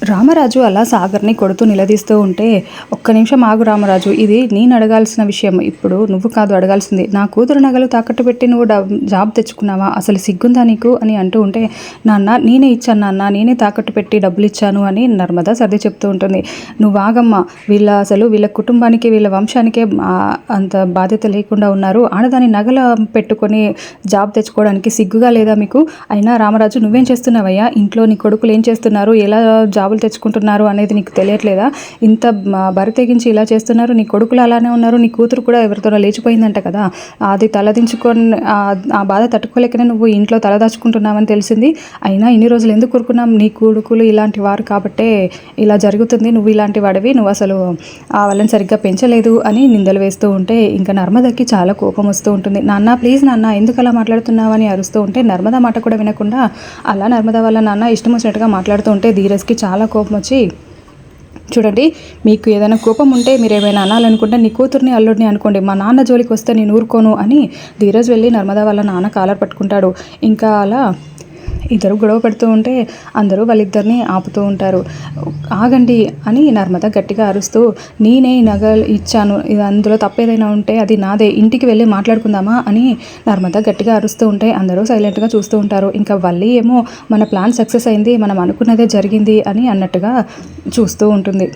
రామరాజు అలా సాగర్ని కొడుతూ నిలదీస్తూ ఉంటే, ఒక్క నిమిషం ఆగు రామరాజు, ఇది నేను అడగాల్సిన విషయం. ఇప్పుడు నువ్వు కాదు అడగాల్సింది. నా కూతురు నగలు తాకట్టు పెట్టి నువ్వు జాబ్ తెచ్చుకున్నావా? అసలు సిగ్గుందా నీకు అని అంటూ ఉంటే, నాన్న నేనే ఇచ్చాను నాన్న, నేనే తాకట్టు పెట్టి డబ్బులు ఇచ్చాను అని నర్మద సర్ది చెప్తూ ఉంటుంది. నువ్వు ఆగమ్మా, వీళ్ళ కుటుంబానికి వీళ్ళ వంశానికే అంత బాధ్యత లేకుండా ఉన్నారు. ఆడదాని నగల పెట్టుకొని జాబ్ తెచ్చుకోవడానికి సిగ్గుగా లేదా మీకు? అయినా రామరాజు నువ్వేం చేస్తున్నావయ్యా? ఇంట్లో నీ కొడుకులు ఏం చేస్తున్నారు, ఎలా జాబులు తెచ్చుకుంటున్నారు అనేది నీకు తెలియట్లేదా? ఇంత బరి తెగించి ఇలా చేస్తున్నారు. నీ కొడుకులు అలానే ఉన్నారు, నీ కూతురు కూడా ఎవరితోనో లేచిపోయిందంట కదా, అది తలదించుకొని ఆ బాధ తట్టుకోలేకనే నువ్వు ఇంట్లో తలదాచుకుంటున్నావని తెలిసింది. అయినా ఇన్ని రోజులు ఎందుకు కూరుకున్నాం? నీ కొడుకులు ఇలాంటి వారు కాబట్టే ఇలా జరుగుతుంది. నువ్వు ఇలాంటి వాడివి, నువ్వు అసలు వాళ్ళని సరిగ్గా పెంచలేదు అని నిందలు వేస్తూ ఉంటే, ఇంకా నర్మదకి చాలా కోపం వస్తూ ఉంటుంది. నాన్న ప్లీజ్ నాన్న, ఎందుకు అలా మాట్లాడుతున్నావు అని అరుస్తూ ఉంటే, నర్మద మాట కూడా వినకుండా అలా నర్మద వాళ్ళ నాన్న ఇష్టం వచ్చినట్టుగా మాట్లాడుతూ ఉంటే ధీరజ్కి చాలా కోపం వచ్చి, చూడండి, మీకు ఏదైనా కోపం ఉంటే మీరు ఏమైనా అనాలనుకుంటే నీ కూతుర్ని అల్లుడిని అనుకోండి, మా నాన్న జోలికి వస్తే నేను ఊరుకోను అని ధీరజ్ వెళ్ళి నర్మద వాళ్ళ నాన్న కాలర్ పట్టుకుంటాడు. ఇంకా అలా ఇద్దరు గొడవ పెడుతూ ఉంటే అందరూ వాళ్ళిద్దరిని ఆపుతూ ఉంటారు. ఆగండి అని నర్మద గట్టిగా అరుస్తూ, నేనే నగలు ఇచ్చాను, ఇది అందులో తప్పేదైనా ఉంటే అది నాదే, ఇంటికి వెళ్ళి మాట్లాడుకుందామా అని నర్మద గట్టిగా అరుస్తూ ఉంటే అందరూ సైలెంట్గా చూస్తూ ఉంటారు. ఇంకా వల్లి ఏమో మన ప్లాన్ సక్సెస్ అయింది, మనం అనుకున్నదే జరిగింది అని అన్నట్టుగా చూస్తూ ఉంటుంది.